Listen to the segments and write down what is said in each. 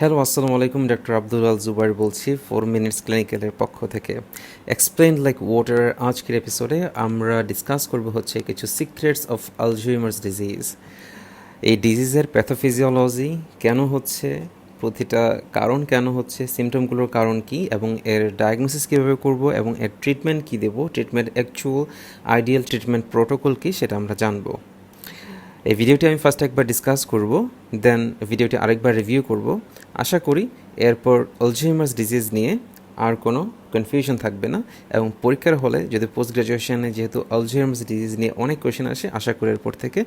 Hello, আসসালামু আলাইকুম। Doctor Abdul আল জুবাইর বলছি 4 মিনিটস ক্লিনিক্যালের পক্ষ থেকে। এক্সপ্লেইন লাইক ওয়াটার আজকের এপিসোডে আমরা ডিসকাস করব হচ্ছে কিছু সিক্রেটস অফ আলঝেইমার্স ডিজিজ। এই ডিজিজের প্যাথোফিজিওলজি কেন হচ্ছে, প্রতিটা কারণ কেন হচ্ছে, সিমটমগুলোর কারণ কি এবং এর ডায়াগনোসিস কীভাবে করব এবং এর ট্রিটমেন্ট কী দেবো, treatment actual ideal treatment protocol কী সেটা আমরা জানবো। এই ভিডিওটি আমি ফার্স্ট একবার ডিসকাস করব, দেন ভিডিওটি আরেকবার রিভিউ করব। আশা করি এরপর আলঝেইমার্স ডিজিজ নিয়ে আর কোনো কনফিউশন থাকবে না, এবং পরীক্ষার হলে যদি পোস্ট গ্রাজুয়েশনে যেহেতু আলঝেইমার্স ডিজিজ নিয়ে অনেক কোয়েশ্চেন আসে, আশা করি এরপর থেকে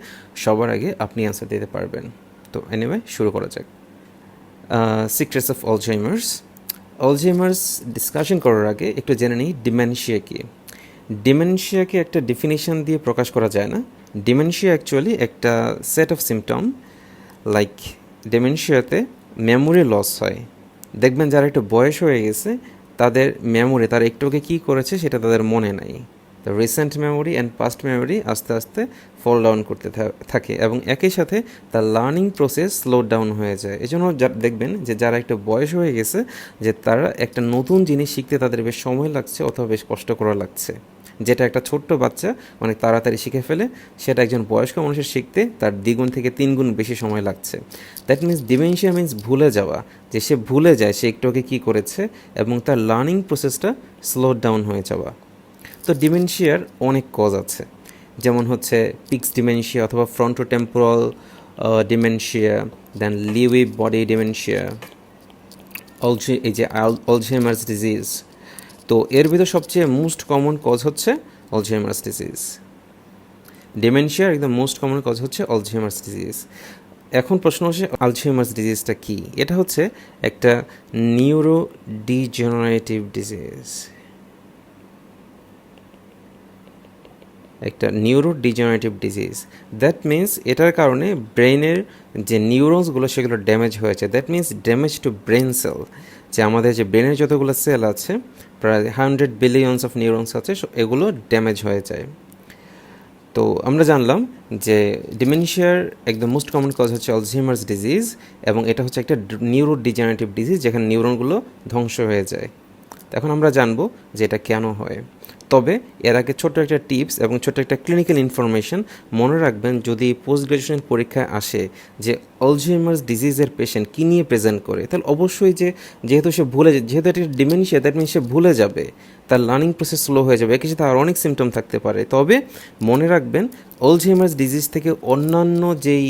সবার আগে আপনি অ্যান্সার দিতে পারবেন। তো এনিওয়ে শুরু করা যাক। সিক্রেটস অফ আলঝেইমার্স ডিসকাশন করার আগে একটু জেনে নিই ডিমেনশিয়া কী। ডিমেনশিয়াকে একটা ডেফিনিশন দিয়ে প্রকাশ করা যায় না। ডিমেনশিয়া অ্যাকচুয়ালি একটা সেট অফ সিমটম। লাইক ডিমেনশিয়াতে মেমোরি লস হয়। দেখবেন যারা একটু বয়স হয়ে গেছে তাদের মেমোরি, তারা একটু আগে কী করেছে সেটা তাদের মনে নাই। তো recent memory and past memory আস্তে আস্তে ফল ডাউন করতে থাকে এবং একই সাথে তার লার্নিং প্রসেস স্লো ডাউন হয়ে যায়। এই জন্য দেখবেন যে যারা একটু বয়স হয়ে গেছে যে তারা একটা নতুন জিনিস শিখতে তাদের বেশ সময় লাগছে অথবা বেশ কষ্ট করা লাগছে। যেটা একটা ছোট্ট বাচ্চা অনেক তাড়াতাড়ি শিখে ফেলে, সেটা একজন বয়স্ক মানুষের শিখতে তার 2 থেকে 3 গুণ বেশি সময় লাগছে। দ্যাট মিন্স ডিমেনশিয়া মিন্স ভুলে যাওয়া, যে সে ভুলে যায় সে একটু আগে কী করেছে এবং তার লার্নিং প্রসেসটা স্লো ডাউন হয়ে যাওয়া। তো ডিমেনশিয়ার অনেক কজ আছে, যেমন হচ্ছে পিক্স ডিমেনশিয়া অথবা frontotemporal dementia, then Lewy body dementia, এই যে আলঝেইমার্স ডিজিজ। তো এর ভিতর সবচেয়ে মোস্ট কমন কজ হচ্ছে আলঝেইমার্স ডিজিজ। ডিমেনশিয়ার একদম মোস্ট কমন কজ হচ্ছে আলঝেইমার্স ডিজিজ। এখন প্রশ্ন হচ্ছে আলঝেইমার্স ডিজিজটা কি? এটা হচ্ছে একটা নিউরো ডিজেনারেটিভ ডিজিজ, একটা neuro degenerative disease. That means এটার কারণে ব্রেনের যে নিউরনসগুলো সেগুলো ড্যামেজ হয়েছে। That means damage to brain cell, যে আমাদের যে ব্রেনের যতগুলো সেল আছে, প্রায় 100 বিলিয়নস অফ নিউরনস আছে, এগুলো ড্যামেজ হয়ে যায়। তো আমরা জানলাম যে ডিমেনশিয়ার একদম মোস্ট কমন কজ হচ্ছে আলঝেইমার্স ডিজিজ, এবং এটা হচ্ছে একটা নিউরো ডিজেনারেটিভ ডিজিজ যেখানে নিউরনগুলো ধ্বংস হয়ে যায়। এখন আমরা জানবো যে এটা কেন হয়। তবে এর আগে ছোট্ট একটা টিপস এবং ছোট্ট একটা ক্লিনিক্যাল ইনফরমেশন মনে রাখবেন, যদি পোস্ট গ্রাজুয়েশন পরীক্ষায় আসে যে আলঝেইমার্স ডিজিজের পেশেন্ট কী নিয়ে প্রেজেন্ট করে, তাহলে অবশ্যই যেহেতু সে যেহেতু এটা ডিমেনশিয়া, দ্যাট মিনস সে ভুলে যাবে, তার লার্নিং প্রসেস স্লো হয়ে যাবে, একই সাথে আর অনেক সিমটম থাকতে পারে। তবে মনে রাখবেন আলঝেইমার্স ডিজিজ থেকে অন্যান্য যেই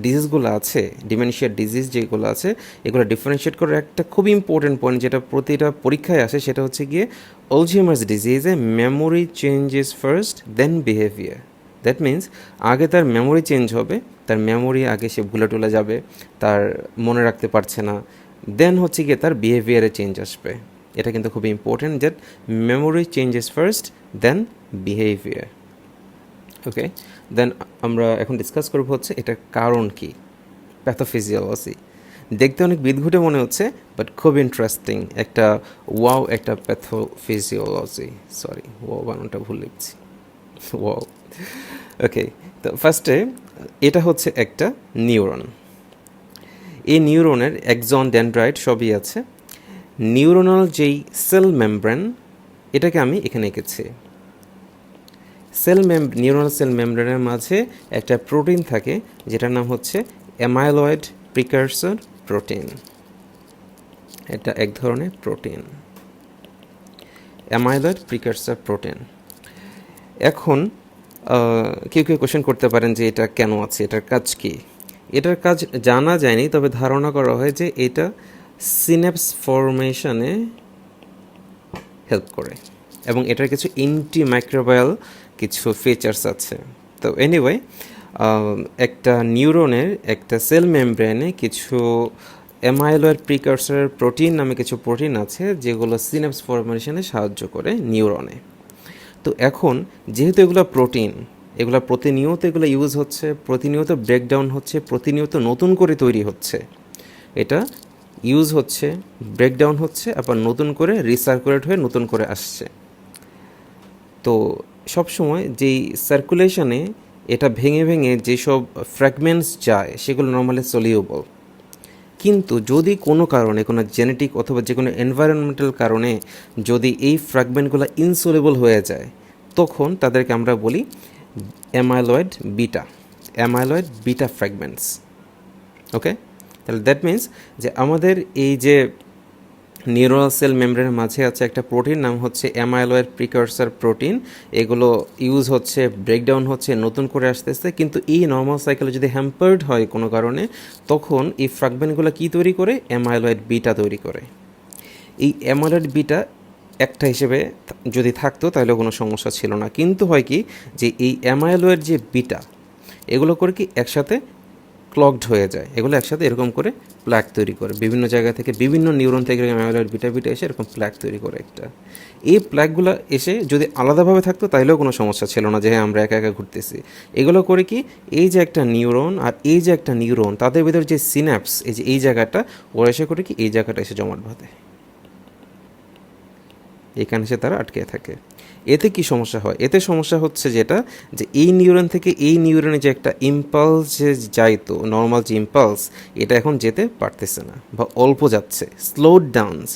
ডিজিজগুলো আছে, ডিমেনশিয়ার ডিজিজ যেগুলো আছে, এগুলো ডিফারেন্সিয়েট করার একটা খুবই ইম্পর্টেন্ট পয়েন্ট যেটা প্রতিটা পরীক্ষায় আসে, সেটা হচ্ছে গিয়ে আলঝেইমার্স ডিজিজে memory changes first then behaviour. That means আগে তার মেমোরি চেঞ্জ হবে, তার মেমোরি আগে সে ভুলে টুলে যাবে, তার মনে রাখতে পারছে না, দেন হচ্ছে গিয়ে তার বিহেভিয়ারে চেঞ্জ আসবে। এটা কিন্তু খুবই important, that memory changes first then behaviour. Okay, then আমরা এখন ডিসকাস করবো হচ্ছে এটার কারণ কি, প্যাথোফিজিওলজি। দেখতে অনেক বিদঘুটে মনে হচ্ছে, বাট খুব ইন্টারেস্টিং একটা একটা প্যাথোফিজিওলজি। সরি, বানানটা ভুল লিখছি, ওয়াও। ওকে, তো ফার্স্টে এটা হচ্ছে একটা নিউরন। এই নিউরনের একজন ডেনড্রাইট সবই আছে। নিউরোনাল যেই সেল মেমব্রেন, এটাকে আমি এখানে এঁকেছি। নিউরনাল সেল মেমব্রেনের মাঝে একটা প্রোটিন থাকে যেটার নাম হচ্ছে অ্যামাইলয়েড প্রিকারসর প্রোটিন। এটা এক ধরনের প্রোটিন, অ্যামাইলয়েড প্রিকারসর প্রোটিন। এখন কেউ কোয়েশ্চেন করতে পারেন যে এটা কেন আছে, এটার কাজ কি? এটার কাজ জানা যায়নি, তবে ধারণা করা হয় যে এটা সিন্যাপস ফরমেশনে হেল্প করে এবং এটার কিছু অ্যান্টিমাইক্রোবায়াল কিছু ফিচার্স আছে। তো এনিওয়ে, একটা নিউরনের একটা সেল মেমব্রেনে কিছু অ্যামাইলয়েড প্রিকারসর প্রোটিন নামে কিছু প্রোটিন আছে যেগুলো সিন্যাপস ফরমেশনে সাহায্য করে নিউরনে। তো এখন যেহেতু এগুলো প্রোটিন, এগুলো প্রতিনিয়ত এগুলো ইউজ হচ্ছে, প্রতিনিয়ত ব্রেকডাউন হচ্ছে, প্রতিনিয়ত নতুন করে তৈরি হচ্ছে, এটা ইউজ হচ্ছে, ব্রেকডাউন হচ্ছে, আবার নতুন করে রিসার্কুলেট হয়ে নতুন করে আসছে। তো সবসময় যেই সার্কুলেশনে এটা ভেঙে ভেঙে যেসব ফ্র্যাগমেন্টস যায় সেগুলো নর্মালি সলিউবল, কিন্তু যদি কোনো কারণে কোনো জেনেটিক অথবা যে কোনো এনভায়রনমেন্টাল কারণে যদি এই ফ্র্যাগমেন্টগুলো ইনসোলেবল হয়ে যায় তখন তাদেরকে আমরা বলি অ্যামাইলয়েড বিটা ফ্র্যাগমেন্টস। ওকে, তাহলে দ্যাট মিন্স যে আমাদের এই যে নিউরাল সেল মেমব্রেনের মাঝে আছে একটা প্রোটিন, নাম হচ্ছে অ্যামাইলয়েড প্রিকারসার প্রোটিন। এগুলো ইউজ হচ্ছে, ব্রেকডাউন হচ্ছে, নতুন করে আসতেছে, কিন্তু এই নর্মাল সাইকেলে যদি হ্যাম্পার্ড হয় কোনো কারণে তখন এই ফ্র্যাগমেন্টগুলো কী তৈরি করে? অ্যামাইলয়েড বিটা তৈরি করে। এই অ্যামাইলয়েড বিটা একটা হিসেবে যদি থাকতো তাহলে কোনো সমস্যা ছিল না, কিন্তু হয় কি যে এই অ্যামাইলয়েড যে বিটা এগুলো করে কি একসাথে ক্লগড হয়ে যায়, এগুলো একসাথে এরকম করে প্ল্যাক তৈরি করে, বিভিন্ন জায়গা থেকে বিভিন্ন নিউরন থেকে অ্যামাইলয়েড বিটা বিটা এসে এরকম প্ল্যাক তৈরি করে একটা। এই প্ল্যাকগুলো এসে যদি আলাদাভাবে থাকতো তাহলেও কোনো সমস্যা ছিল না যে হ্যাঁ আমরা একা একা ঘুরতেছি। এগুলো করে কি এই যে একটা নিউরন আর এই যে একটা নিউরন তাদের ভিতর যে সিন্যাপস, এই যে এই জায়গাটা ওরা এসে করে কি এই জায়গাটা এসে জমাট বাঁধে, এখানে এসে তারা আটকে থাকে। এতে কি সমস্যা হয়? এতে সমস্যা হচ্ছে যেটা যে এই নিউরন থেকে এই নিউরনে যে একটা ইম্পালস যে যাইতো, নর্মাল যে ইম্পালস, এটা এখন যেতে পারতেছে না বা অল্প যাচ্ছে, স্লোড ডাউনস।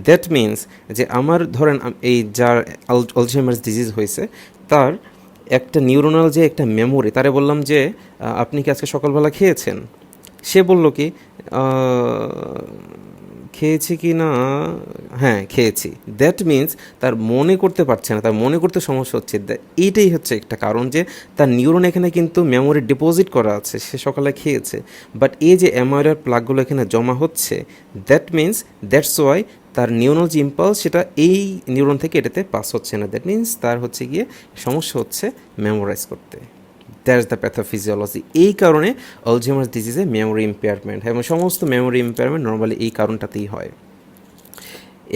দ্যাট মিন্স যে আমার ধরেন এই যার আলঝেইমার্স ডিজিজ হয়েছে তার একটা নিউরোনাল যে একটা মেমোরি, তারে বললাম যে আপনি কি আজকে সকালবেলা খেয়েছেন? সে বলল কি খেয়েছি কি না, হ্যাঁ খেয়েছি। দ্যাট মিন্স তার মনে করতে পারছে না, তার মনে করতে সমস্যা হচ্ছে। এইটাই হচ্ছে একটা কারণ যে তার নিউরন এখানে কিন্তু মেমোরি ডিপোজিট করা আছে, সে সকালে খেয়েছে, বাট এই যে অ্যামাইলয়েড প্লাগগুলো এখানে জমা হচ্ছে, দ্যাট মিন্স দ্যাটস ওয়াই তার নিউরনাল যে ইম্পালস সেটা এই নিউরন থেকে এটাতে পাস হচ্ছে না। দ্যাট মিন্স তার হচ্ছে গিয়ে সমস্যা হচ্ছে মেমোরাইজ করতে। That's the pathophysiology. এই কারণে আলঝেইমার্স ডিজিজে মেমোরি ইম্পেয়ারমেন্ট এবং সমস্ত মেমোরি ইম্পেয়ারমেন্ট নর্মালি এই কারণটাতেই হয়।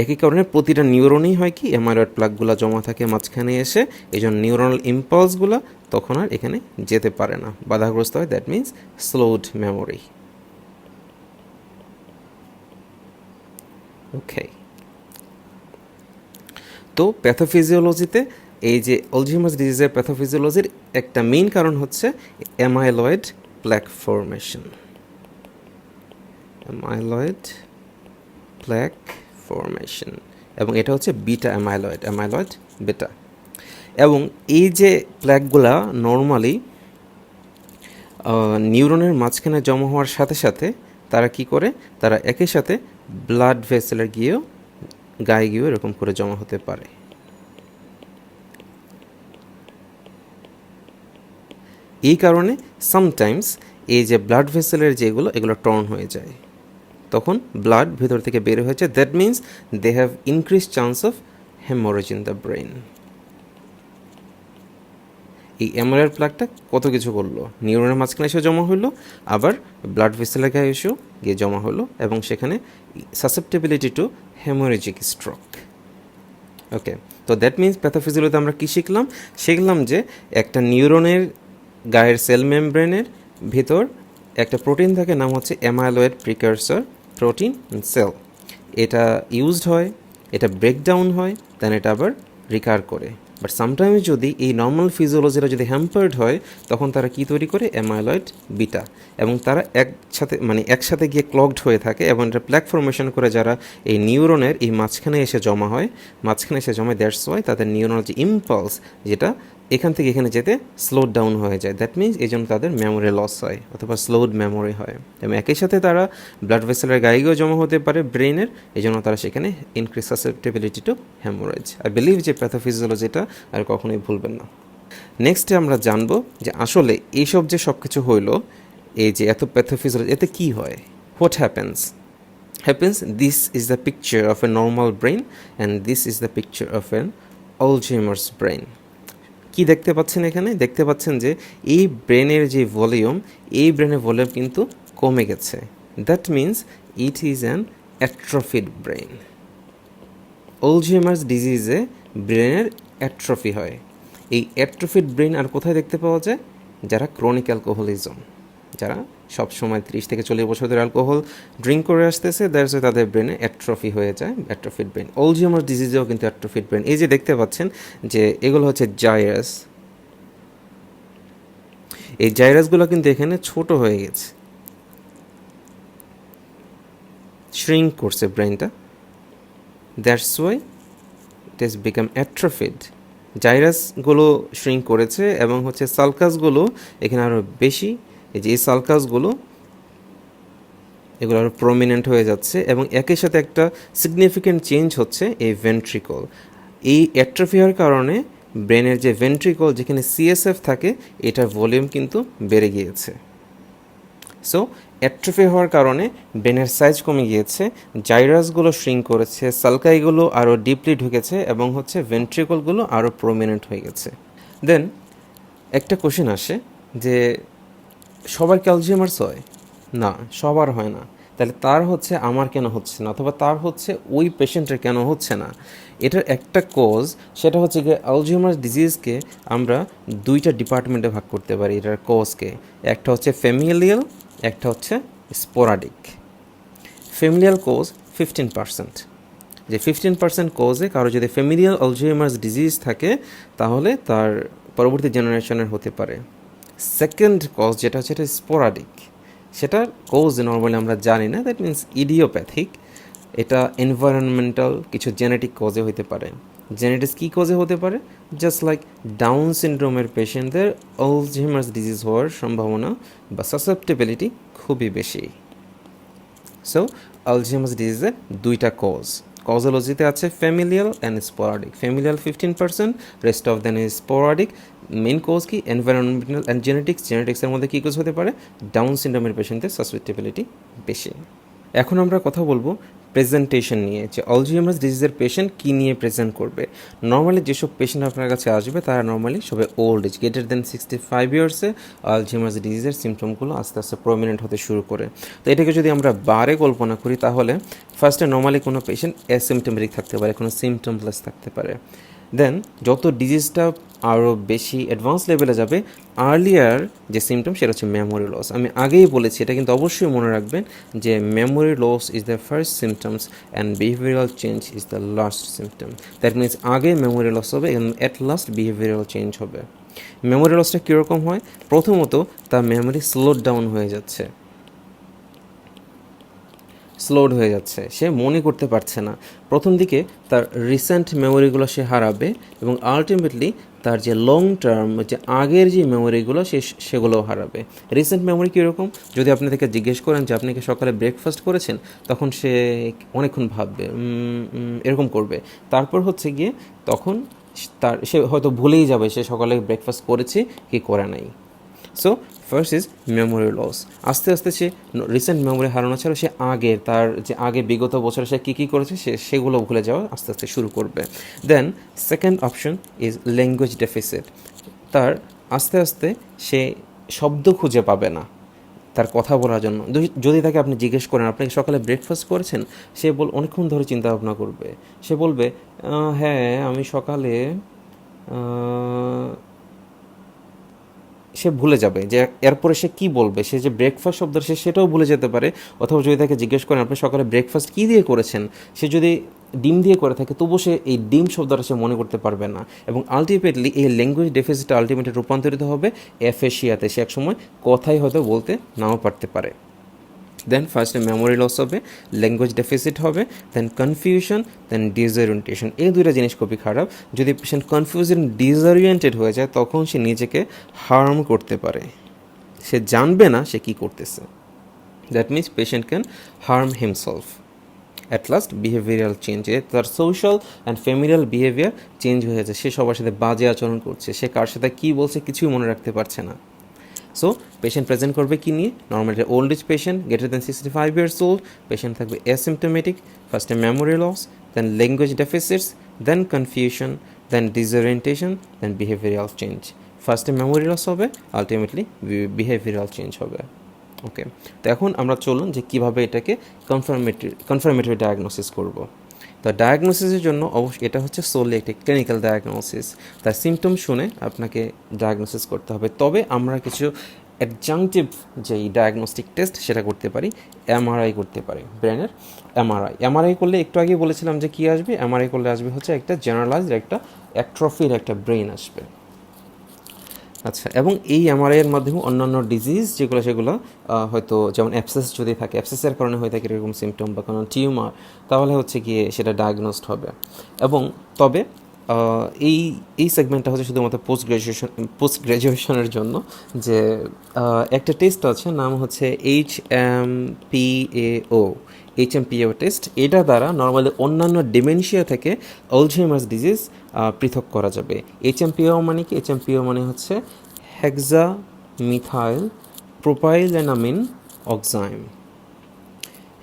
একই কারণে প্রতিটা নিউরনেই হয় কি অ্যামাইলয়েড প্লাগগুলো জমা থাকে মাঝখানে এসে, এই জন্য নিউরনাল ইম্পালসগুলো তখন আর এখানে যেতে পারে না, বাধাগ্রস্ত হয়। That means slowed memory. Okay, তো প্যাথোফিজিওলজিতে এই যে আলঝেইমার্স ডিজিজের প্যাথোফিজিওলজির একটা মেইন কারণ হচ্ছে অ্যামাইলয়েড প্ল্যাক ফর্মেশন। অ্যামাইলয়েড প্ল্যাক ফর্মেশন, এবং এটা হচ্ছে বিটা অ্যামাইলয়েড বিটা। এবং এই যে প্ল্যাকগুলা নর্মালি নিউরনের মাঝখানে জমা হওয়ার সাথে সাথে তারা কি করে, তারা একই সাথে ব্লাড ভেসেলের গিয়েও গায়ে গিয়েও এরকম করে জমা হতে পারে। এই কারণে সামটাইমস এই যে ব্লাড ভেসেলের যেগুলো এগুলো টর্ন হয়ে যায়, তখন ব্লাড ভেতর থেকে বের হয়েছে। That means they have increase chance of hemorrhage in the brain. এই অ্যামাইলয়েড প্লাগটা কত কিছু করলো, নিউরনের মাঝখানে এসে জমা হলো, আবার ব্লাড ভেসেলের গায়ে এসেও গিয়ে জমা হলো, এবং সেখানে সাসেপ্টেবিলিটি টু হেমোরেজিক স্ট্রোক। ওকে, তো দ্যাট মিন্স প্যাথোফিজিওলজিতে আমরা কী শিখলাম যে একটা নিউরনের গায়ের সেল মেমব্রেনের ভিতর একটা প্রোটিন থাকে, নাম হচ্ছে অ্যামাইলয়েড প্রিকারসার প্রোটিন সেল। এটা ইউজড হয়, এটা ব্রেকডাউন হয়, দেন এটা আবার রিকার করে। বাট সামটাইমস যদি এই নর্মাল ফিজিওলজিটা যদি হ্যাম্পার্ড হয় তখন তারা কি তৈরি করে? অ্যামাইলয়েড বিটা, এবং তারা একসাথে গিয়ে ক্লগড হয়ে থাকে, এবং এটা প্ল্যাক ফর্মেশন করে যারা এই নিউরনের এই মাঝখানে এসে জমা হয়, দ্যাটস ওয়াই তাদের নিউরনাল যে ইম্পালস যেটা এখান থেকে এখানে যেতে স্লো ডাউন হয়ে যায়। দ্যাট মিন্স এই জন্য তাদের মেমোরি লস হয় অথবা স্লোড মেমোরি হয়, এবং একই সাথে তারা ব্লাড ভেসেলের গায়েও জমা হতে পারে ব্রেনের, এই জন্য তারা সেখানে increase susceptibility to haemorrhage. I believe যে প্যাথোফিজিওলজিটা আর কখনোই ভুলবেন না। নেক্সটে আমরা জানবো যে আসলে এইসব যে সব কিছু হইলো, এই যে এত প্যাথোফিজিওলজি, এতে কী হয়, what happens? This is the picture of a normal brain and this is the picture of an Alzheimer's brain. কি দেখতে পাচ্ছেন এখানে? দেখতে পাচ্ছেন যে এই ব্রেনের যে ভলিউম, এই ব্রেনের ভলিউম কিন্তু কমে গেছে। That means it is an atrophied brain. Alzheimer's ডিজিজে ব্রেনের অ্যাট্রফি হয়। এই অ্যাট্রফিড ব্রেন আর কোথায় দেখতে পাওয়া যায়? যারা ক্রনিক অ্যালকোহলিজম, যারা সবসময় 30 থেকে 40 বছর ধরে অ্যালকোহল ড্রিঙ্ক করে আসতেছে, দ্যাটস ওয়াই তাদের ব্রেনে অ্যাট্রফি হয়ে যায়, অ্যাট্রফিড ব্রেন। আলঝেইমার্স ডিজিজেও কিন্তু অ্যাট্রফিড ব্রেন। এই যে দেখতে পাচ্ছেন যে এগুলো হচ্ছে জাইরাস, এই জাইরাসগুলো কিন্তু এখানে ছোট হয়ে গেছে, শ্রিঙ্ক করছে ব্রেনটা, that's why it has become atrophied. জাইরাসগুলো শ্রিঙ্ক করেছে এবং হচ্ছে সালকাসগুলো এখানে আরও বেশি, এই যে এই সালকাসগুলো এগুলো আরও প্রমিনেন্ট হয়ে যাচ্ছে এবং একই সাথে একটা সিগনিফিক্যান্ট চেঞ্জ হচ্ছে এই ভেন্ট্রিকল। এই অ্যাট্রফি হওয়ার কারণে ব্রেনের যে ভেন্ট্রিকল যেখানে সিএসএফ থাকে এটার ভলিউম কিন্তু বেড়ে গিয়েছে। সো অ্যাট্রফি হওয়ার কারণে ব্রেনের সাইজ কমে গিয়েছে, জাইরাসগুলো শ্রিঙ্ক করেছে, সালকাইগুলো আরও ডিপলি ঢুকেছে এবং হচ্ছে ভেন্ট্রিকলগুলো আরও প্রমিনেন্ট হয়ে গেছে। দেন একটা কোশ্চেন আসে যে সবার কি অ্যালঝেইমার্স হয়? না, সবার হয় না। তাহলে তার হচ্ছে আমার কেন হচ্ছে না, অথবা তার হচ্ছে ওই পেশেন্টের কেন হচ্ছে না? এটার একটা কজ, সেটা হচ্ছে গিয়ে অ্যালঝেইমার্স ডিজিজকে আমরা দুইটা ডিপার্টমেন্টে ভাগ করতে পারি এটার কজকে। একটা হচ্ছে ফ্যামিলিয়াল, একটা হচ্ছে স্পোরাডিক। ফ্যামিলিয়াল কোজ 15%, যে 15% কোজে কারো যদি ফ্যামিলিয়াল অ্যালঝেইমার্স ডিজিজ থাকে তাহলে তার পরবর্তী জেনারেশনের হতে পারে। সেকেন্ড কজ যেটা হচ্ছে এটা স্পোরাডিক, সেটার কোজ নর্মালি আমরা জানি না, দ্যাট মিনস ইডিওপ্যাথিক। এটা এনভায়রনমেন্টাল কিছু জেনেটিক কজে হতে পারে। জেনেটিক্স কী কজে হতে পারে? জাস্ট লাইক ডাউন সিনড্রোমের পেশেন্টদের অ্যালঝেইমার্স ডিজিজ হওয়ার সম্ভাবনা বা সাসেপ্টেবিলিটি খুবই বেশি। সো অ্যালঝেইমার্স ডিজিজের দুইটা কজোলজিতে আছে familial and sporadic. Familial 15%, rest of then is sporadic. Main cause কি? Environmental and genetics. জেনেটিক্সের মধ্যে কী কোজ হতে পারে? ডাউন সিনড্রোমের পেশেন্টদের সাসেপ্টেবিলিটি বেশি। এখন আমরা কথা বলবো প্রেজেন্টেশন নিয়ে, যে অ্যালঝেইমার্স ডিজিজের পেশেন্ট কী নিয়ে প্রেজেন্ট করবে। নর্মালি যেসব পেশেন্ট আপনার কাছে আসবে তারা নর্মালি সবাই ওল্ড এজ, গ্রেটার দেন 65 ইয়ার্সে অ্যালঝেইমার্স ডিজিজের সিমটমগুলো আস্তে আস্তে প্রমিনেন্ট হতে শুরু করে। তো এটাকে যদি আমরা বারে কল্পনা করি তাহলে ফার্স্টে নর্মালি কোনো পেশেন্ট অ্যাসিমটমেটিক থাকতে পারে, কোনো সিমটমলেস থাকতে পারে। দেন যত ডিজিজটা আরও বেশি অ্যাডভান্স লেভেলে যাবে, আর্লিয়ার যে সিমটম সেটা হচ্ছে মেমোরি লস। আমি আগেই বলেছি, এটা কিন্তু অবশ্যই মনে রাখবেন যে memory loss is the first symptoms and behavioural change is the last symptom. That means আগে মেমোরি লস হবে এবং অ্যাট লাস্ট বিহেভিয়ারাল চেঞ্জ হবে। মেমোরি লসটা কীরকম হয়? প্রথমত তার মেমোরি স্লোড ডাউন হয়ে যাচ্ছে, স্লোড হয়ে যাচ্ছে, সে মনে করতে পারছে না। প্রথম দিকে তার রিসেন্ট মেমোরিগুলো সে হারাবে এবং আলটিমেটলি তার যে লং টার্ম, যে আগের যে মেমোরিগুলো সেগুলোও হারাবে। রিসেন্ট মেমোরি কীরকম? যদি আপনি থেকে জিজ্ঞেস করেন যে আপনি কি সকালে ব্রেকফাস্ট করেছেন, তখন সে অনেকক্ষণ ভাববে, এরকম করবে। তারপর হচ্ছে গিয়ে তখন সে হয়তো ভুলেই যাবে সে সকালে ব্রেকফাস্ট করেছে কি করে নাই। So first is memory loss. আস্তে আস্তে সে রিসেন্ট মেমোরি হারানো ছাড়া সে আগের, তার যে আগে বিগত বছরে সে কী কী করেছে সেগুলো ভুলে যাওয়া আস্তে আস্তে শুরু করবে। Then second option is language deficit. তার আস্তে আস্তে সে শব্দ খুঁজে পাবে না তার কথা বলার জন্য। যদি তাকে আপনি জিজ্ঞেস করেন আপনি সকালে ব্রেকফাস্ট করেছেন, সে অনেকক্ষণ ধরে চিন্তা ভাবনা করবে। সে বলবে হ্যাঁ আমি সকালে, সে ভুলে যাবে যে এরপরে সে কী বলবে। সে যে ব্রেকফাস্ট শব্দ সে সেটাও ভুলে যেতে পারে। অথবা যদি তাকে জিজ্ঞেস করেন আপনি সকালে ব্রেকফাস্ট কী দিয়ে করেছেন, সে যদি ডিম দিয়ে করে থাকে তবুও সে এই ডিম শব্দটা সে মনে করতে পারবে না। এবং আলটিমেটলি এই ল্যাঙ্গুয়েজ ডেফিসিটটা আলটিমেটলি রূপান্তরিত হবে অ্যাফেশিয়াতে। সে একসময় কথাই হয়তো বলতে নাও পারতে পারে। দেন ফার্স্টে মেমোরি লস হবে, ল্যাঙ্গুয়েজ ডেফিসিট হবে, দেন কনফিউশন, দেন ডিসঅরিয়েন্টেশন। এই দুইটা জিনিস খুবই খারাপ। যদি পেশেন্ট কনফিউজন ডিসঅরিয়েন্টেড হয়ে যায় তখন সে নিজেকে হার্ম করতে পারে, সে জানবে না সে কী করতেছে। That means patient can harm himself. At last behavioural চেঞ্জে তার social and familial behaviour change হয়ে যাচ্ছে। সে সবার সাথে বাজে আচরণ করছে, সে কার সাথে কী বলছে কিছুই মনে রাখতে পারছে না। সো পেশেন্ট প্রেজেন্ট করবে কী নিয়ে? Normally old age patient, greater than 65 years old. Patient থাকবে অ্যাসিমটোমেটিক, ফার্স্টে memory loss, then language deficits, then confusion, then disorientation, then behavioural change. ফার্স্টে মেমোরি লস হবে, বিহেভিয়ারাল চেঞ্জ হবে। ওকে, তো এখন আমরা চলুন যে কীভাবে এটাকে কনফার্মেটরি ডায়াগনোসিস করব। তো ডায়াগনোসিসের জন্য অবশ্যই এটা হচ্ছে সোলি একটি ক্লিনিক্যাল ডায়াগনোসিস। তার সিমটম শুনে আপনাকে ডায়াগনোসিস করতে হবে। তবে আমরা কিছু অ্যাডজাংটিভ যেই ডায়াগনস্টিক টেস্ট সেটা করতে পারি। এমআরআই করতে পারি, ব্রেনের এমআরআই করলে একটু আগে বলেছিলাম যে কী আসবে, এমআরআই করলে আসবে হচ্ছে একটা জেনারেলাইজড একটা অ্যাট্রফির একটা ব্রেন আসবে। আচ্ছা, এবং এই এমআরআই এর মাধ্যমে অন্যান্য ডিজিজ যেগুলো সেগুলো হয়তো যেমন অ্যাবসেস যদি থাকে, অ্যাবসেসের কারণে হয়ে থাকে এরকম সিমটম বা কোনো টিউমার, তাহলে হচ্ছে গিয়ে সেটা ডায়াগনোসড হবে। এবং তবে এই এই সেগমেন্টটা হচ্ছে শুধুমাত্র পোস্ট গ্রাজুয়েশনের জন্য, যে একটা টেস্ট আছে, নাম হচ্ছে এইচএমপিএও টেস্ট। এটা দ্বারা নর্মালি অন্যান্য ডিমেনশিয়া থেকে আলঝেইমার্স ডিজিজ পৃথক করা যাবে। এইচএমপিও মানে কি? এইচএমপিও মানে হচ্ছে hexamethylpropyleneamine oxime.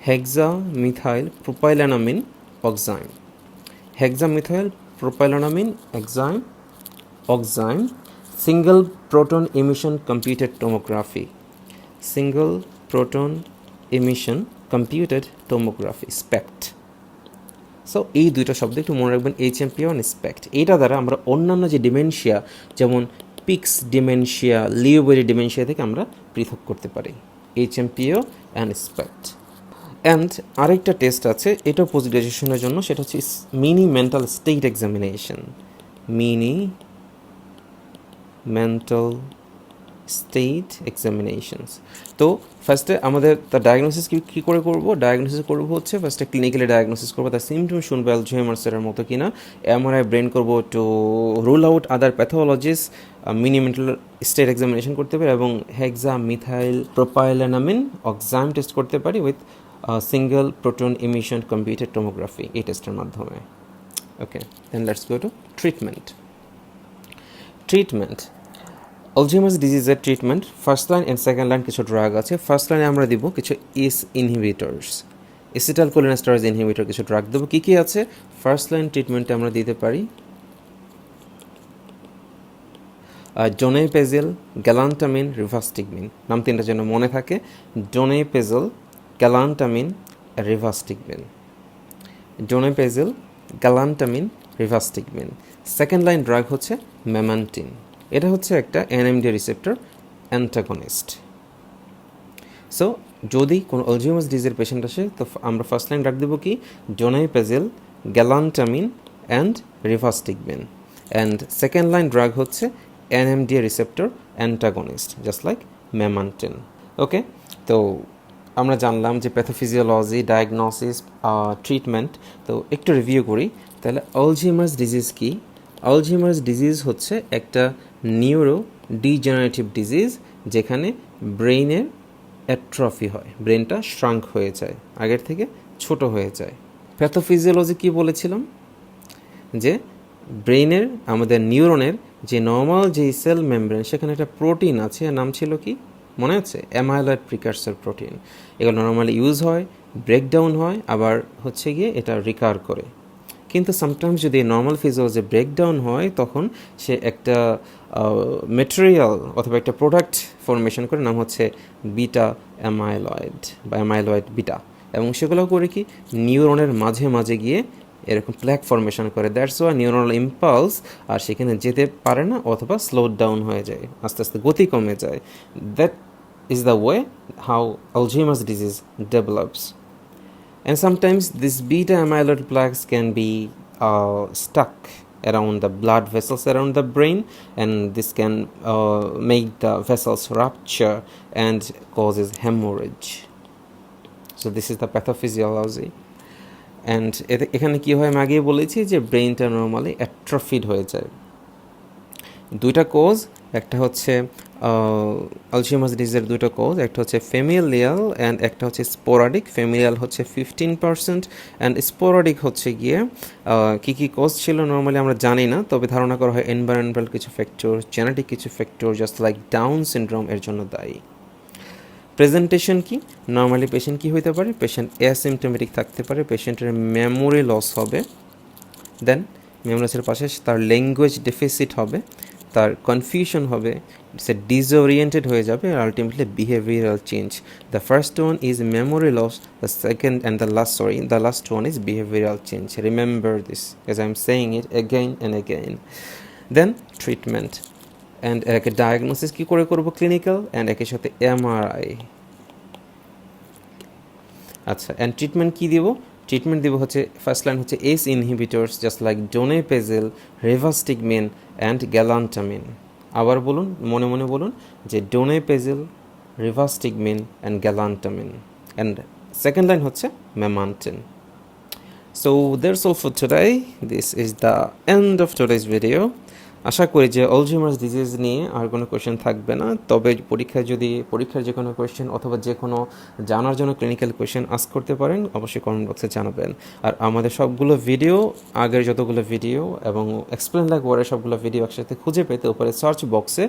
Hexamethylpropyleneamine oxime. Hexamethylpropyleneamine oxime single proton emission computed tomography. Single proton emission computed tomography, SPECT. So এই দুইটা শব্দ একটু মনে রাখবেন, এইচএমপিও অ্যান্ড স্পেক্ট। এটা দ্বারা আমরা অন্যান্য যে ডিমেনশিয়া, যেমন পিক্স ডিমেনশিয়া, লিওবেরি ডিমেনশিয়া থেকে আমরা পৃথক করতে পারি। এইচএমপিও অ্যান্ড স্পেক্ট। অ্যান্ড আরেকটা টেস্ট আছে, এটাও পোস্ট গ্রাজুয়েশনের জন্য, সেটা হচ্ছে mini mental state examination. Mini mental state examinations. তো ফার্স্টে আমাদের তার ডায়াগনোসিস কী করে করবো? ডায়াগনোসিস করবো হচ্ছে ফার্স্টে ক্লিনিক্যালি ডায়াগনোসিস করবো, তার সিমটম শুনবো অ্যালঝেইমার্সের মতো কিনা। এমআরআই ব্রেন করবো to rule out other pathologies. Mini mental state examination করতে পারি, এবং hexamethylpropyleneamine oxime test করতে পারি with single proton emission computed tomography, এই টেস্টের মাধ্যমে। Okay, then let's go to treatment. Alzheimer's ডিজিজের treatment, first line and second line কিছু ড্রাগ আছে। ফার্স্ট লাইনে আমরা দিব কিছু ইনহিবিটরস, এসিটাইলকোলিনেস্টারেজ ইনহিবিটর কিছু ড্রাগ দেবো। কী কী আছে? ফার্স্ট লাইন ট্রিটমেন্টে আমরা দিতে পারি ডোনেপেজিল, গ্যালান্টামিন, রিভাস্টিকমিন। নাম তিনটা যেন মনে থাকে, donepezil, galantamine, rivastigmine. Donepezil, galantamine, rivastigmine. Second line drug হচ্ছে মেমান্টিন। এটা হচ্ছে একটা এনএমডি রিসেপ্টর অ্যান্টাগনিস্ট। সো যদি কোনো আলঝেইমার্স ডিজিজের পেশেন্ট আসে, তো আমরা ফার্স্ট লাইন ড্রাগ দেবো কি? Donepezil, galantamine and rivastigmine. And second line drug হচ্ছে NMD receptor antagonist, just like memantine. Okay, তো আমরা জানলাম যে প্যাথোফিজিওলজি, ডায়াগনোসিস, ট্রিটমেন্ট। তো একটু রিভিউ করি তাহলে। আলঝেইমার্স ডিজিজ কি? আলঝেইমার্স ডিজিজ হচ্ছে একটা নিউরো ডিজেনারেটিভ ডিজিজ, যেখানে ব্রেইনের অ্যাট্রফি হয়, ব্রেনটা শ্রাঙ্ক হয়ে যায়, আগের থেকে ছোট হয়ে যায়। প্যাথোফিজিওলজি কি বলেছিলাম? যে ব্রেইনের আমাদের নিউরনের যে নর্মাল যে সেল মেমব্রেন, সেখানে একটা প্রোটিন আছে, এর নাম ছিল কি মনে আছে? Amyloid precursor protein. এগুলো নর্মালি ইউজ হয়, ব্রেকডাউন হয়, আবার হচ্ছে গিয়ে এটা রিকার করে। কিন্তু সামটাইমস যদি নর্মাল ফিজিওলজি ব্রেকডাউন হয়, তখন সে একটা মেটেরিয়াল অথবা একটা প্রোডাক্ট ফর্মেশন করে, নাম হচ্ছে বিটা অ্যামাইলয়েড বা অ্যামাইলয়েড বিটা। এবং সেগুলো করে কি? নিউরনের মাঝে মাঝে গিয়ে এরকম প্ল্যাক ফর্মেশন করে। দ্যাটস ওয়াই নিউরনাল ইম্পালস আর সেখানে যেতে পারে না, অথবা স্লো ডাউন হয়ে যায়, আস্তে আস্তে গতি কমে যায়। That is the way how Alzheimer's disease develops. And sometimes these beta amyloid plaques can be stuck around the blood vessels around the brain, and this can make the vessels rupture and causes hemorrhage. So this is the pathophysiology. And এখানে কি হয় আমি আগেই বলেছি যে ব্রেইনটা normally অ্যাট্রফিড হয়ে যায়। দুইটা কোজ, একটা হচ্ছে আলঝেইমার্স ডিজিজের দুটো কোজ, একটা হচ্ছে ফ্যামিলিয়াল অ্যান্ড একটা হচ্ছে স্পোরাডিক। ফ্যামিলিয়াল হচ্ছে 15% অ্যান্ড স্পোরাডিক হচ্ছে গিয়ে কী কী কোজ ছিল নর্মালি আমরা জানি না, তবে ধারণা করা হয় এনভায়রনমেন্টাল কিছু ফ্যাক্টর, জেনেটিক কিছু factor, just like down syndrome এর জন্য দায়ী। প্রেজেন্টেশন কি? নর্মালি পেশেন্ট কী হইতে পারে? পেশেন্ট অ্যাসিমটোমেটিক থাকতে পারে, পেশেন্টের মেমোরি লস হবে, দেন মেমোরি লসের পাশে তার ল্যাঙ্গুয়েজ ডেফিসিট হবে, তার কনফিউশন হবে, সে ডিসওরিয়েন্টেড হয়ে যাবে, আর ultimately behavioural change. The first one is memory loss, the second and the last one is behavioural change. Remember this as I am saying it again and again. Then treatment and একে diagnosis কী করে করবো? Clinical and একের সাথে MRI. আচ্ছা, and treatment কী দিব? Treatment দিব হচ্ছে ফার্স্ট লাইন হচ্ছে এস inhibitors, just like donepezil, rivastigmine and galantamine. আবার বলুন, মনে মনে বলুন যে donepezil, rivastigmine and galantamine, and second line হচ্ছে memantine. So that's all for today. This is the end of today's video. আশা করি যে অলজিমার্স ডিজিজ নিয়ে আর কোনো কোয়েশ্চেন থাকবে না, তবে পরীক্ষার যে কোনো কোয়েশ্চেন অথবা যে কোনো জানার জন্য ক্লিনিক্যাল কোয়েশ্চেন আস্ক করতে পারেন, অবশ্যই কমেন্ট বক্সে জানাবেন. আর আমাদের সবগুলো ভিডিও, আগের যতগুলো ভিডিও এবং এক্সপ্লেন লাইক ওয়ার্ডের সবগুলো ভিডিও একসাথে খুঁজে পেতে উপরে সার্চ বক্সে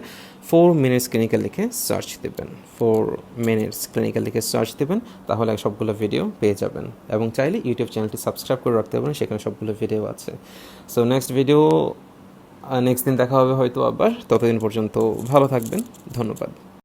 4 মিনিটস ক্লিনিক্যাল লিখে সার্চ দেবেন. 4 মিনিটস ক্লিনিক্যাল লিখে সার্চ দেবেন, তাহলে সবগুলো ভিডিও পেয়ে যাবেন. এবং চাইলে ইউটিউব চ্যানেলটি সাবস্ক্রাইব করে রাখতে পারেন, সেখানে সবগুলো ভিডিও আছে. সো নেক্সট দিন দেখা হবে হয়তো আবার. ততদিন পর্যন্ত ভালো থাকবেন. ধন্যবাদ.